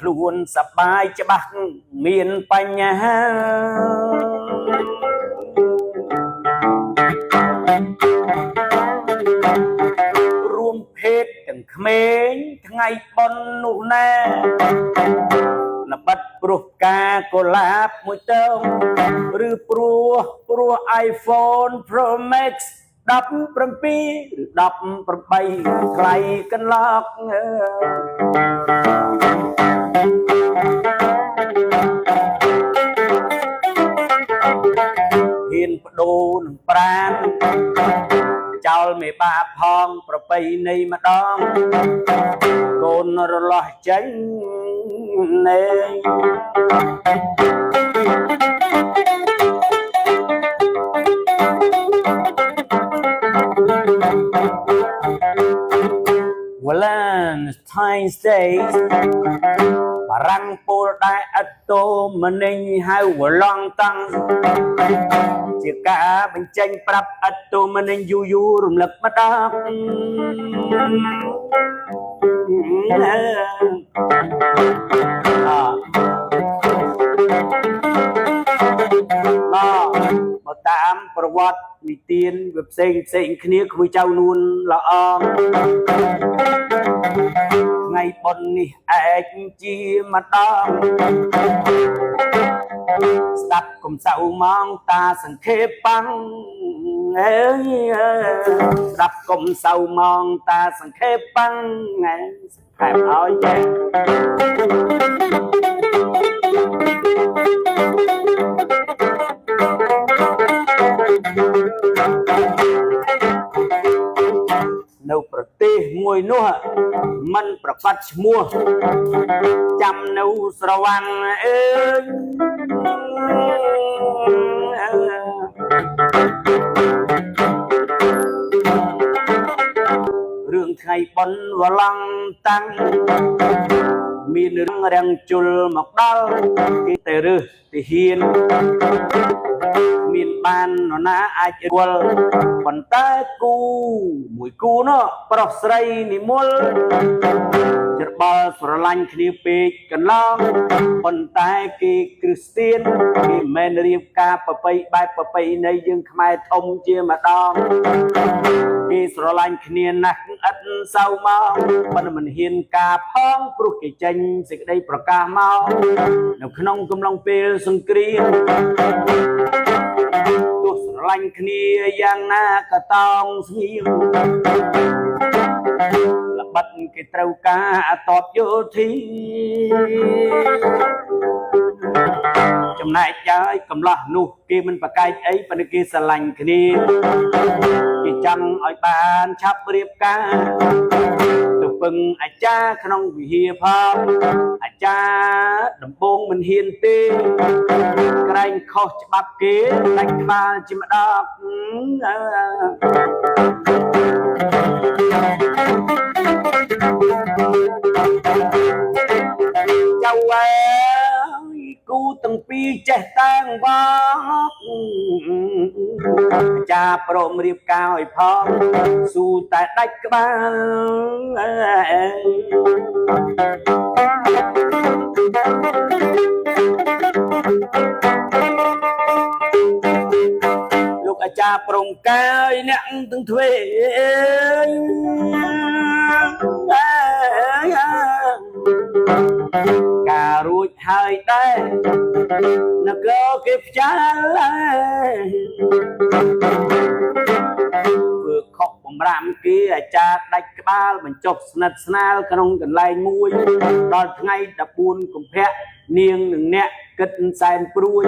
ខ្លួនសប្បាយច្បាស់មានបញ្ហារួមភេទទាំងក្មេងថ្ងៃបុណ្យនោះណាល្បិតព្រោះផ្កាកុលាបមួយតើឬព្រោះ iPhone Pro Max 17 ឬ 18 ថ្លៃកន្លកហ៊ានបដូរនឹងប្រានចោលមេបាផងប្រពៃណីម្ដងកូនរលាស់ចេញណែValentine's Day បារាំងពលដែរឥតតូម្នេញហៅវឡងតាំងជាការបញ្ចេញប្រាប់ឥតតូម្នេញយូររំលឹកម្ដងបើតាមប្រវត្តិនិទានវាផ្សេងគ្នាគ្មួយចៅនួនល្អថ្ងៃបុណ្យនេះឯកជាម្ដងស្ដាប់កុំសៅម៉ងតាសង្ខេបប៉ាំងអើយស្ដាប់កុំសៅម៉ងតាសង្ខេបប៉ាំងសង្ខេបឲ្យចេះនៅប្រទេសមួយនោះមិនប្រកាសឈ្មោះចាំនៅស្រវាំងអើយរឿងថ្ងៃបុណ្យវឡង់តាំងមានរឿងរាំងជុលមកដល់គេទៅរើសទៅហ៊ានមានបាននរណាអាចយល់ប៉ុន្តែគូមួយគូនោះប្រុសស្រីនិមលច្របល់ស្រឡាញ់គ្នាពេកកន្លងប៉ុន្តែគេគ្រីស្ទៀនគេមិនមែនរៀបការប្រពៃបែបប្រពៃណីយើងខ្មែរធំជាម្ដងគេស្រឡាញ់គ្នាណាស់ឥតសៅមកប៉ុន្តែមិនហ៊ានការផងព្រោះគេចេញសេចក្តីប្រកាសមកនៅក្នុងកំឡុងពេលសង្គ្រាមទោះស្រឡាញ់គ្នាយ៉ាងណាក៏តោងស្ងៀមល្បិតគេត្រូវការតបយោធាចំណែកចាយកំឡោះនោះគេមិនប្រកែកអីប៉ុន្តែគេស្រឡាញ់គ្នាគេចង់ឲ្យបានឆាប់រៀបការទៅពឹងអាចារ្យក្នុងវិហារផងអាចារ្យដំបងមិនហ៊ានទេក្រែងខុសច្បាប់គេដាច់ក្បាលជាម្ដងចៅអើយគូទាំងពីរចេះតាំងវត្តអាចារ្យព្រមរៀបការឲ្យផងស៊ូតែដាច់ក្បាលលោកអាចារ្យប្រងកាយអ្នកទាំងទ្វេការរួចហើយដែរនគរគេផ្ចាល់ធ្វើខុសបំរាមគេអាចារ្យដាច់ក្បាលបញ្ចុះស្និទ្ធស្នាលក្នុងកន្លែងមួយដល់ថ្ងៃ14កុម្ភៈនាងនឹងអ្នកគិតសែនព្រួយ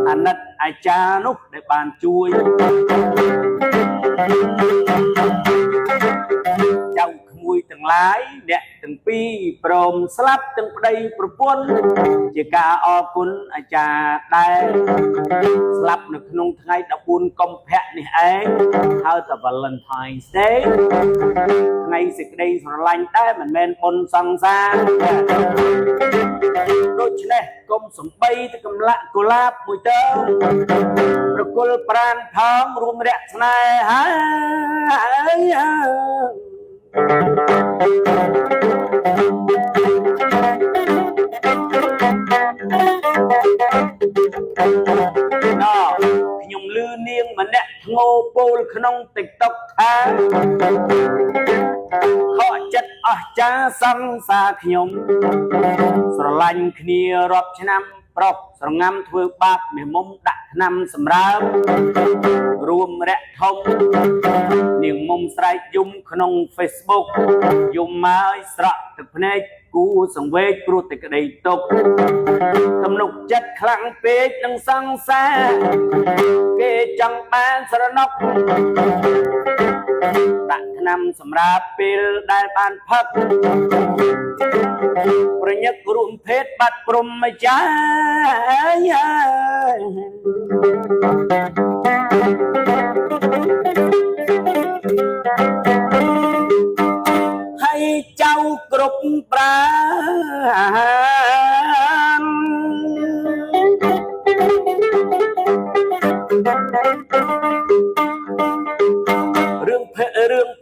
អាណិតអាចារ្យនោះដែលបានជួយចៅក្មួយទាំងឡាយអ្នកទាំងពីរព្រមស្លាប់ទាំងប្តីប្រពន្ធជាការអរគុណអាចារ្យដែលស្លាប់នៅក្នុងថ្ងៃ14កុម្ភៈនេះឯងហៅថា Valentine's Day ថ្ងៃសេចក្តីស្រឡាញ់ដែរមិនមែនបុណ្យសង្សារដូច្នេះកុំសំបីទៅកម្លាក់កុលាបមួយទៅប្រគល់ប្រានផងរួមរយៈស្នេហាអើយ ក្នុង TikTok ថាខកចិត្តអស់ចាសង្សារខ្ញុំស្រឡាញ់គ្នារាប់ឆ្នាំប្រុសស្រងាំធ្វើបាបមេមុំដាក់ថ្នាំសម្រើមរួមរាក់ធំនាងមុំស្រែកយំក្នុង Facebook យំមកស្រក់ទឹកភ្នែកគូសង្វេគព្រោះតែក្តីទុកទំនុកចិត្តខ្លាំងពេកនឹងសង្សារគេចង់បានស្រណុកដាក់ថ្នាំសម្រាប់ពេលដែលបានផឹកប្រញឹករួមភេទបាត់ព្រំម្ចាស់ហើយចៅគ្រប់ប្រាណរឿង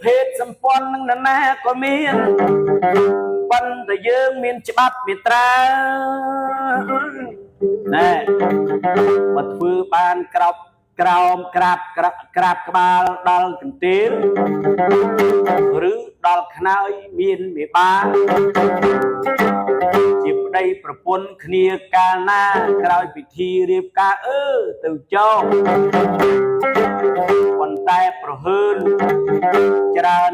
ភេទសម្ព័ន្ធនឹងនរណាក៏មានប៉ុន្តែយើងមានច្បាប់មាត្រាណែបើធ្វើបានក្រោមក្រាបក្បាលដល់កន្ទេលឬដល់ខ្នើយមានមេបាជាប្តីប្រពន្ធគ្នាកាលណាក្រោយពិធីរៀបការទៅចោលប៉ុន្តែប្រហើនច្រើន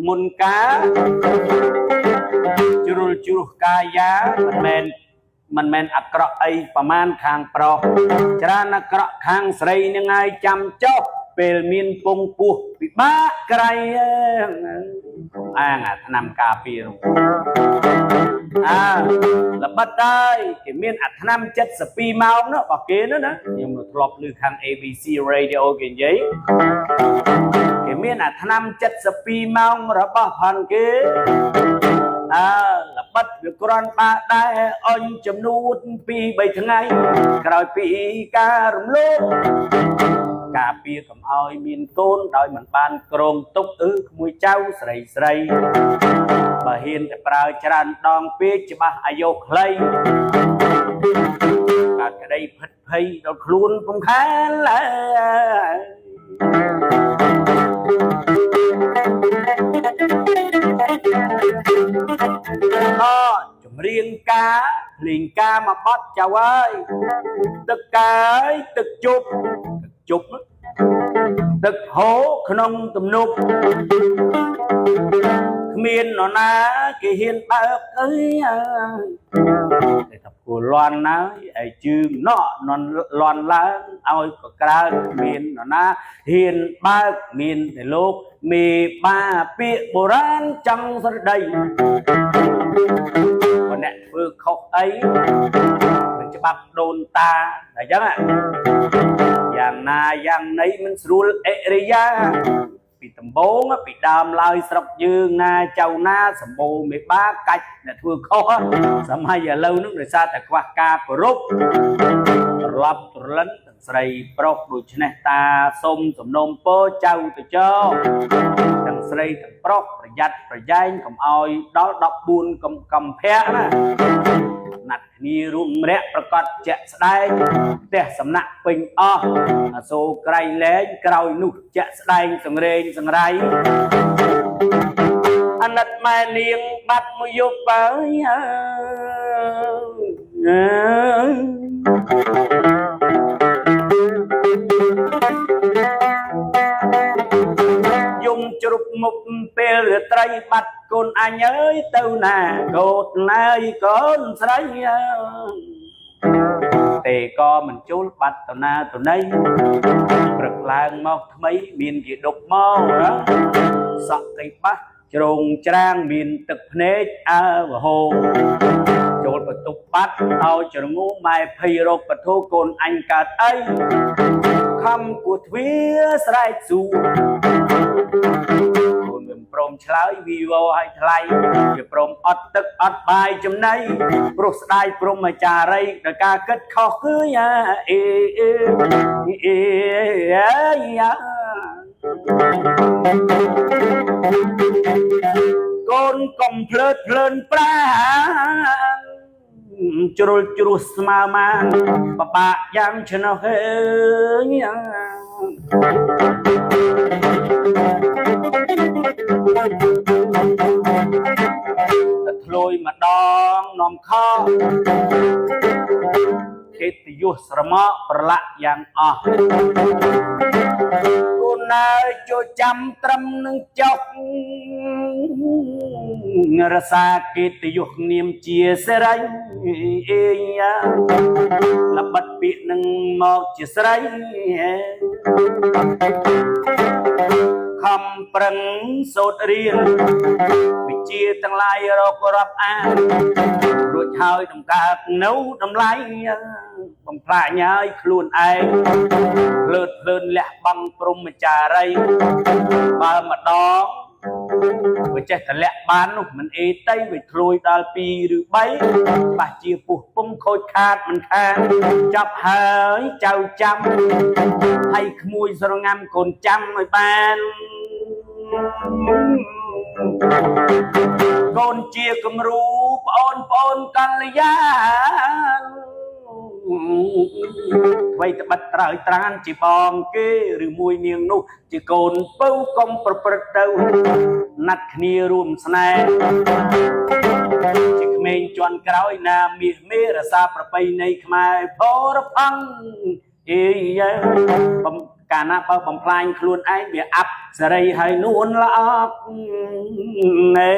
មុនការជ្រុលជ្រោះកាយាមិនមែនអាក្រក់អីប្រមាណខាងប្រុសច្រើនអាក្រក់ខាងស្រីនឹងហើយចាំចុះពេលមានពងពោះពិបាកក្រៃអាថ្នាំការពារល្បិតហើយគេមានអាថ្នាំ72ម៉ោងនោះរបស់គេនោះណាខ្ញុំធ្លាប់ឮខាង ABC Radio គេនិយាយគេមានអាថ្នាំ72ម៉ោងរបស់ផាន់គេល្បិតវាគ្រាន់បើដែរអញចំនួន2-3ថ្ងៃក្រោយពីការរំលោភការពារកុំឲ្យមានកូនដោយមិនបានក្រងទុកក្មួយចៅស្រីបើហ៊ានតែប្រើច្រើនដងពេកច្បាស់អាយុខ្លីកើតក្តីភិតភ័យដល់ខ្លួនពំខានឡើយចម្រៀងការលេងការមកបត់ចៅអើយទឹកកាយទឹកជប់ទឹកហូរក្នុងទំនប់គ្មាននរណាគេហ៊ានបើកតែថាគួរលន់ណាឯជើងណក់នន់លន់ឡើងឲ្យក៏ក្រើកមាននរណាហ៊ានបើកមានតែលោកមេបាពាក្យបុរាណចង់ស្រដីបើអ្នកធ្វើខុសអីមិនច្បាប់ដូនតាអញ្ចឹងយ៉ាងណាយ៉ាងណីមិនស្រួលអិរិយាពីដំបូងពីដើមឡើយស្រុកយើងណាចៅណាសម្បូរមេបាកាច់អ្នកធ្វើខុសសម័យឥឡូវនោះដោយសារតែខ្វះការគោរពត្រឡប់ត្រលិនទាំងស្រីប្រុសដូច្នេះតាសុំសំណូមពរចៅទៅចោទាំងស្រីទាំងប្រុសប្រយ័ត្នប្រយែងកុំឲ្យដល់14កំភៈណាណាត់គ្នារួមរយៈប្រកាសជាក់ស្ដែងផ្ទះសំណាក់ពេញអស់អសូរក្រៃលែងក្រោយនោះជាក់ស្ដែងសង្រេងសង្រៃអាណិតម៉ែនាងបាត់មួយយប់ហើយយំជ្រុបមុខពេលរាត្រីបាត់កូនអញអើយទៅណាកូនណាយកូនស្រីទេក៏មិនជួលបាត់ទៅណាទៅណីព្រឹកឡើងមកថ្មីមានគេដុកមកសក់កៃបាសជ្រងច្រាងមានទឹកភ្នែកអើវហូចូលបន្ទប់បាត់ឲ្យជ្រងូម៉ែភ័យរោគបធូកូនអញកើតអីខំគួទ្វាស្រែកស៊ូកូនមិនព្រមឆ្លើយវីវឲ្យថ្លៃវាព្រមអត់ទឹកអត់បាយចំណីព្រោះស្ដាយព្រមចារីដល់ការគិតខុសគឺកូនកុំភ្លើតភ្លើនប្រាជ្រុលជ្រោះស្មើមកបបាក់យ៉ាងឆ្នោះ ធ្លុយម្ដងនាំខកិត្តិយសស្រមកប្រឡាក់យ៉ាងអស់គូនើចូលចាំត្រឹមនឹងចុករសាកិត្តិយសនាមជាសេរីល្បិតពាក្យនឹងមកជាស្រីខំប្រឹងសូត្ររៀនវិជ្ជាទាំងឡាយរករាប់អានរួចហើយដំកើតនៅតម្លៃបំផ្លាញហើយខ្លួនឯងភ្លើតភ្លើនលះបង់ព្រំចារីបើម្ដងវាចេះតែលាក់បាននោះមិនអីតៃវាធ្លួយដល់2ឬ3បាសជាពុះពុំខូចខាតមិនខានចាប់ហើយចៅចាំហើយក្មួយស្រងាំកូនចាំឲ្យបានកូនជាគំរូប្អូនកល្យាអ្វីត្បិតត្រើយត្រានជាបងគេឬមួយនាងនោះជាកូនពៅកុំប្រព្រឹត្តទៅណាត់គ្នារួមស្នេហ៍ជាក្មេងជន់ក្រោយណាមាសមេរសាប្រពៃណីខ្មែរផរផង់អេយ៉ាកាលណាបើបំផ្លាញខ្លួនឯងវាអាប់សេរីហើយនួនល្អកណែ